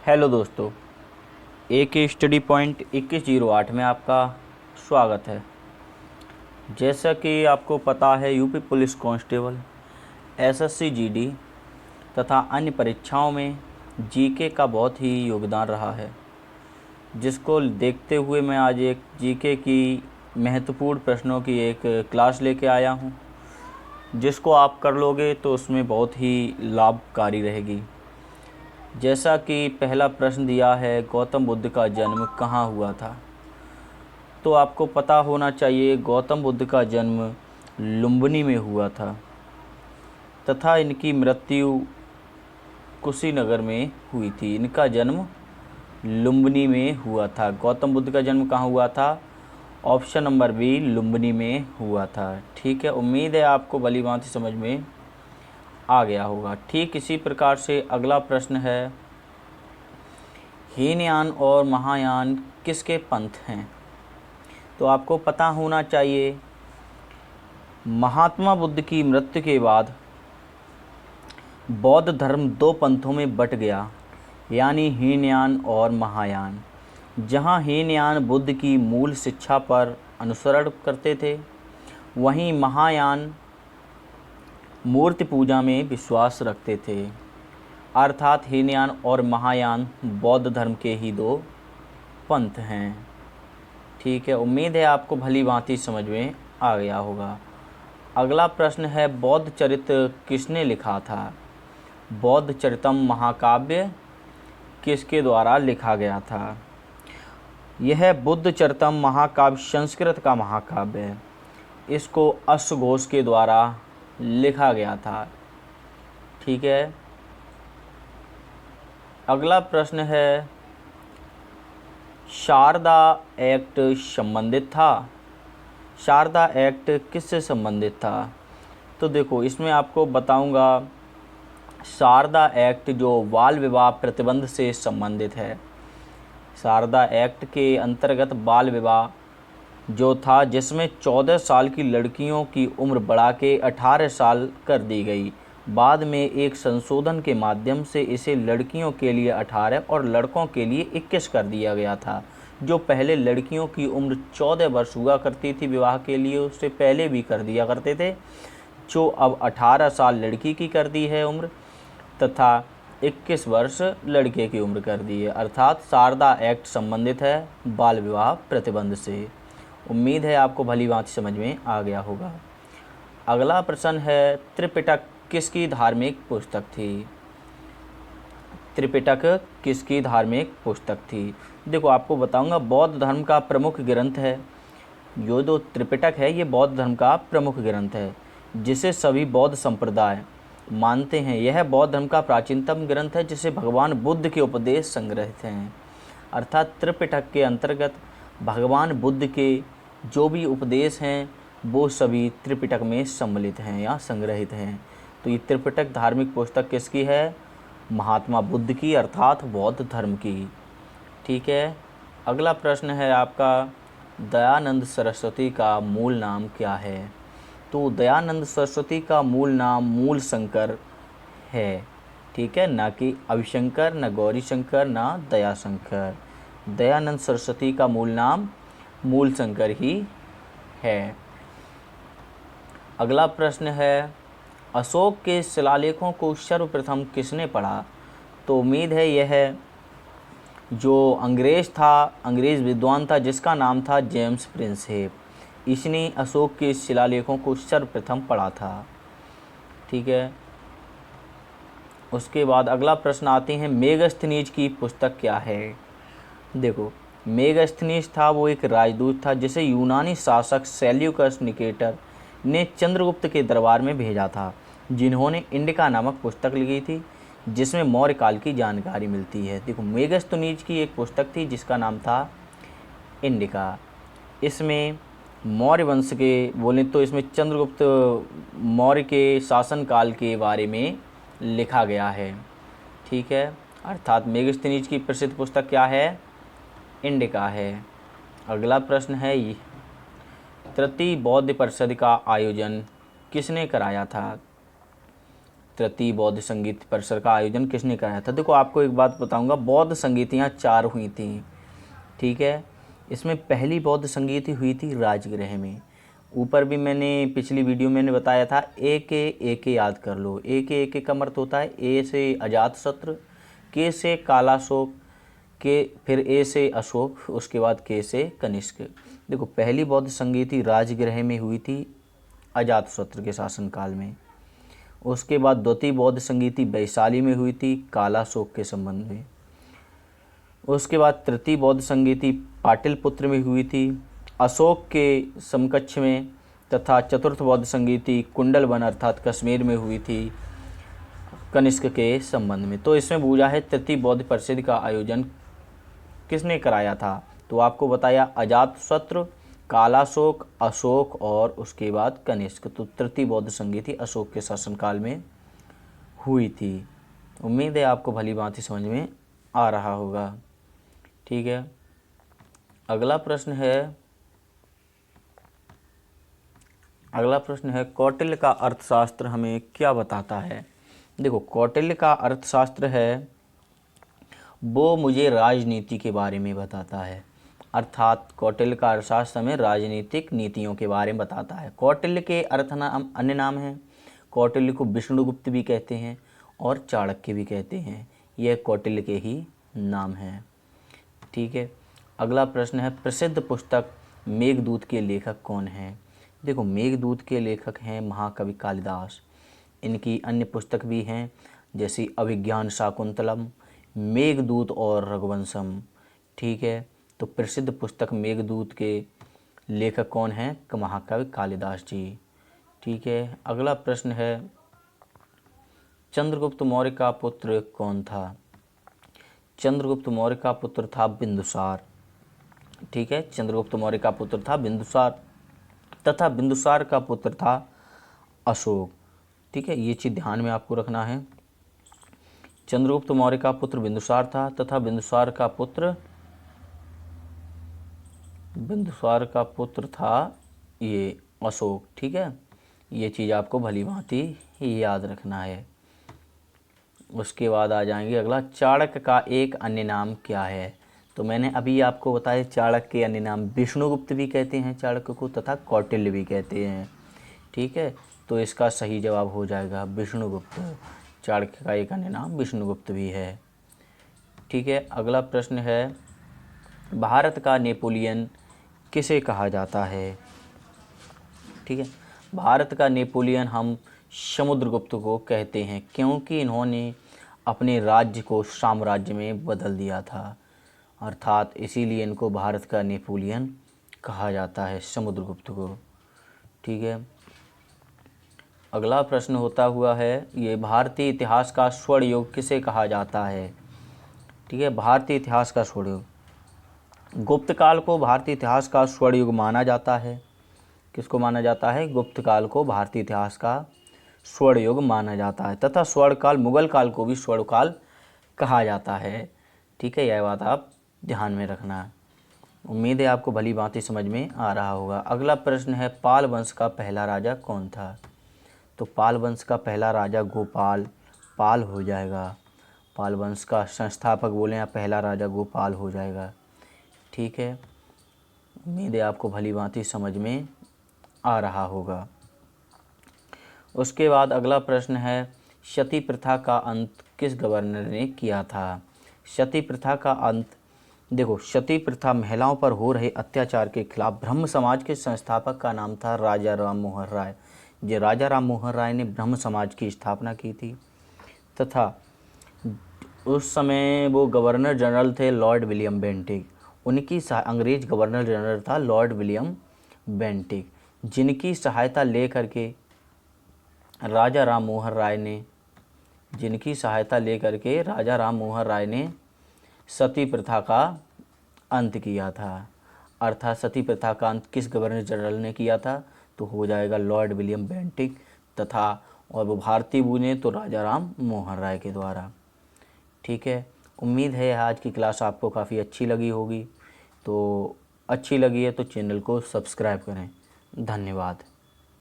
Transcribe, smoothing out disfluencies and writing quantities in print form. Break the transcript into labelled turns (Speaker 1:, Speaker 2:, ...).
Speaker 1: Hello दोस्तों, एक study point 2108 में आपका स्वागत है। जैसा कि आपको पता है, UP police constable, SSC GD तथा अन्य परीक्षाओं में जीके का बहुत ही योगदान रहा है, जिसको देखते हुए मैं आज एक जीके की महत्वपूर्ण प्रश्नों की एक क्लास लेके आया हूँ, जिसको आप कर लोगे तो उसमें बहुत ही लाभकारी रहेगी। जैसा कि पहला प्रश्न दिया है, गौतम बुद्ध का जन्म कहाँ हुआ था? तो आपको पता होना चाहिए गौतम बुद्ध का जन्म लुम्बिनी में हुआ था तथा इनकी मृत्यु कुशीनगर में हुई थी। इनका जन्म लुम्बिनी में हुआ था। गौतम बुद्ध का जन्म कहाँ हुआ था? ऑप्शन नंबर बी, लुम्बिनी में हुआ था। ठीक है, उम्मीद है आपको भली भांति समझ में आ गया होगा। ठीक इसी प्रकार से अगला प्रश्न है, हीनयान और महायान किसके पंथ हैं? तो आपको पता होना चाहिए, महात्मा बुद्ध की मृत्यु के बाद बौद्ध धर्म दो पंथों में बट गया, यानी हीनयान और महायान। जहाँ हीनयान बुद्ध की मूल शिक्षा पर अनुसरण करते थे, वहीं महायान मूर्ति पूजा में विश्वास रखते थे। अर्थात हीनयान और महायान बौद्ध धर्म के ही दो पंथ हैं। ठीक है, उम्मीद है आपको भली भांति समझ में आ गया होगा। अगला प्रश्न है, बौद्ध चरित्र किसने लिखा था? बौद्ध चरितम महाकाव्य किसके द्वारा लिखा गया था? यह बुद्ध चरितम महाकाव्य संस्कृत का महाकाव्य है। इसको अश्वघोष के द्वारा लिखा गया था। ठीक है, अगला प्रश्न है, शारदा एक्ट संबंधित था? शारदा एक्ट किससे संबंधित था? तो देखो, इसमें आपको बताऊंगा, शारदा एक्ट जो बाल विवाह प्रतिबंध से संबंधित है। शारदा एक्ट के अंतर्गत बाल विवाह जो था, जिसमें 14 साल की लड़कियों की उम्र बढ़ा के 18 साल कर दी गई। बाद में एक संशोधन के माध्यम से इसे लड़कियों के लिए 18 और लड़कों के लिए 21 कर दिया गया था। जो पहले लड़कियों की उम्र 14 वर्ष हुआ करती थी विवाह के लिए, उससे पहले भी कर दिया करते थे, जो अब 18 साल लड़की की कर दी है उम्र, तथा 21 वर्ष लड़के की उम्र कर दी है। अर्थात शारदा एक्ट संबंधित है बाल विवाह प्रतिबंध से। उम्मीद है आपको भली भांति समझ में आ गया होगा। अगला प्रश्न है, त्रिपिटक किसकी धार्मिक पुस्तक थी? त्रिपिटक किसकी धार्मिक पुस्तक थी? देखो, आपको बताऊंगा, बौद्ध धर्म का प्रमुख ग्रंथ है। जो त्रिपिटक है, ये बौद्ध धर्म का प्रमुख ग्रंथ है, जिसे सभी बौद्ध संप्रदाय मानते हैं। यह बौद्ध धर्म का प्राचीनतम ग्रंथ है, जिसे भगवान बुद्ध के उपदेश संग्रहित हैं। अर्थात त्रिपिटक के अंतर्गत भगवान बुद्ध के जो भी उपदेश हैं, वो सभी त्रिपिटक में सम्मिलित हैं या संग्रहित हैं। तो ये त्रिपिटक धार्मिक पुस्तक किसकी है? महात्मा बुद्ध की, अर्थात बौद्ध धर्म की। ठीक है, अगला प्रश्न है आपका, दयानंद सरस्वती का मूल नाम क्या है? तो दयानंद सरस्वती का मूल नाम मूल शंकर है। ठीक है, ना कि अभिशंकर, न गौरी शंकर, ना दयाशंकर। दयानंद सरस्वती का मूल नाम मूल शंकर ही है। अगला प्रश्न है, अशोक के शिलालेखों को सर्वप्रथम किसने पढ़ा? तो उम्मीद है यह जो अंग्रेज़ विद्वान था, जिसका नाम था जेम्स प्रिंसेप, इसने अशोक के शिलालेखों को सर्वप्रथम पढ़ा था। ठीक है, उसके बाद अगला प्रश्न आते हैं, मेगस्थनीज की पुस्तक क्या है? देखो, मेगस्थनीज था वो एक राजदूत था, जिसे यूनानी शासक सेल्यूकस निकेटर ने चंद्रगुप्त के दरबार में भेजा था, जिन्होंने इंडिका नामक पुस्तक लिखी थी, जिसमें मौर्य काल की जानकारी मिलती है। देखो, मेगस्थनीज की एक पुस्तक थी जिसका नाम था इंडिका। इसमें मौर्य वंश के बोले तो इसमें चंद्रगुप्त मौर्य के शासनकाल के बारे में लिखा गया है। ठीक है, अर्थात मेगस्थनीज की प्रसिद्ध पुस्तक क्या है? इंडिका है। अगला प्रश्न है, तृतीय बौद्ध परिषद का आयोजन किसने कराया था? तृतीय बौद्ध संगीत परिषद का आयोजन किसने कराया था? देखो आपको एक बात बताऊंगा, बौद्ध संगीतियाँ 4 हुई थी, ठीक है। इसमें पहली बौद्ध संगीति हुई थी राजगृह में। ऊपर भी मैंने पिछली वीडियो मैंने बताया था, ए के याद कर लो। ए के का अर्थ होता है ए से अजातशत्रु, के से कालाशोक, के फिर ए से अशोक, उसके बाद के से कनिष्क। देखो पहली बौद्ध संगीति राजगृह में हुई थी अजातशत्रु के शासनकाल में। उसके बाद द्वितीय बौद्ध संगीति वैशाली में हुई थी कालाशोक के संबंध में। उसके बाद तृतीय बौद्ध संगीति पाटलिपुत्र में हुई थी अशोक के समकक्ष में, तथा चतुर्थ बौद्ध संगीति कुंडलवन अर्थात कश्मीर में हुई थी कनिष्क के संबंध में। तो इसमें पूछा है तृतीय बौद्ध परिषद का आयोजन किसने कराया था? तो आपको बताया अजातशत्रु, कालाशोक, अशोक और उसके बाद कनिष्क। तो तृतीय बौद्ध संगीति अशोक के शासनकाल में हुई थी। उम्मीद है आपको भली भांति समझ में आ रहा होगा, ठीक है। अगला प्रश्न है कौटिल्य का अर्थशास्त्र हमें क्या बताता है? देखो कौटिल्य का अर्थशास्त्र है वो मुझे राजनीति के बारे में बताता है, अर्थात कौटिल्य का अर्थशास्त्र हमें राजनीतिक नीतियों के बारे में बताता है। कौटिल्य के अन्य नाम हैं, कौटिल्य को विष्णुगुप्त भी कहते हैं और चाणक्य भी कहते हैं, यह कौटिल्य के ही नाम हैं, ठीक है। अगला प्रश्न है प्रसिद्ध पुस्तक मेघदूत के लेखक कौन हैं? देखो मेघदूत के लेखक हैं महाकवि कालिदास। इनकी अन्य पुस्तक भी हैं जैसे अभिज्ञान शाकुंतलम, मेघदूत और रघुवंशम, ठीक है। तो प्रसिद्ध पुस्तक मेघदूत के लेखक कौन हैं? महाकवि कालिदास जी, ठीक है। अगला प्रश्न है चंद्रगुप्त मौर्य का पुत्र कौन था? चंद्रगुप्त मौर्य का पुत्र था बिंदुसार, ठीक है। चंद्रगुप्त मौर्य का पुत्र था बिंदुसार तथा बिंदुसार का पुत्र था अशोक, ठीक है। ये चीज़ ध्यान में आपको रखना है। चंद्रगुप्त मौर्य का पुत्र बिंदुसार था तथा बिंदुसार का पुत्र था ये अशोक, ठीक है। ये चीज़ आपको भली भांति याद रखना है। उसके बाद आ जाएंगे अगला, चाणक्य का एक अन्य नाम क्या है? तो मैंने अभी आपको बताया चाणक्य के अन्य नाम विष्णुगुप्त भी कहते हैं चाणक्य को तथा कौटिल्य भी कहते हैं, ठीक है। तो इसका सही जवाब हो जाएगा विष्णुगुप्त। चाणक्य का एक अन्य नाम विष्णुगुप्त भी है, ठीक है। अगला प्रश्न है भारत का नेपोलियन किसे कहा जाता है? ठीक है, भारत का नेपोलियन हम समुद्रगुप्त को कहते हैं क्योंकि इन्होंने अपने राज्य को साम्राज्य में बदल दिया था, अर्थात इसीलिए इनको भारत का नेपोलियन कहा जाता है समुद्रगुप्त को, ठीक है। अगला प्रश्न होता हुआ है ये भारतीय इतिहास का स्वर्ण युग किसे कहा जाता है? ठीक है, भारतीय इतिहास का स्वर्ण युग, गुप्त काल को भारतीय इतिहास का स्वर्ण युग माना जाता है। किसको माना जाता है? गुप्त काल को भारतीय इतिहास का स्वर्ण युग माना जाता है तथा स्वर्ण काल मुगल काल को भी स्वर्ण काल कहा जाता है, ठीक है। यह बात आप ध्यान में रखना। उम्मीद है आपको भली भांति समझ में आ रहा होगा। अगला प्रश्न है पाल वंश का पहला राजा कौन था? तो पाल वंश का पहला राजा गोपाल पाल हो जाएगा। पाल वंश का संस्थापक बोले या पहला राजा गोपाल हो जाएगा, ठीक है। उम्मीद है आपको भली भांति समझ में आ रहा होगा। उसके बाद अगला प्रश्न है सती प्रथा का अंत किस गवर्नर ने किया था? सती प्रथा का अंत, देखो सती प्रथा महिलाओं पर हो रहे अत्याचार के खिलाफ ब्रह्म समाज के संस्थापक का नाम था राजा राम मोहन राय। जो राजा राम मोहन राय ने ब्रह्म समाज की स्थापना की थी तथा उस समय वो गवर्नर जनरल थे लॉर्ड विलियम बेंटिक। उनकी अंग्रेज गवर्नर जनरल था लॉर्ड विलियम बेंटिक, जिनकी सहायता लेकर के राजा राम मोहन राय ने सती प्रथा का अंत किया था। अर्थात सती प्रथा का अंत किस गवर्नर जनरल ने किया था? तो हो जाएगा लॉर्ड विलियम बेंटिक तथा और वो भारतीय बने तो राजा राम मोहन राय के द्वारा, ठीक है। उम्मीद है आज की क्लास आपको काफ़ी अच्छी लगी होगी। तो अच्छी लगी है तो चैनल को सब्सक्राइब करें। धन्यवाद।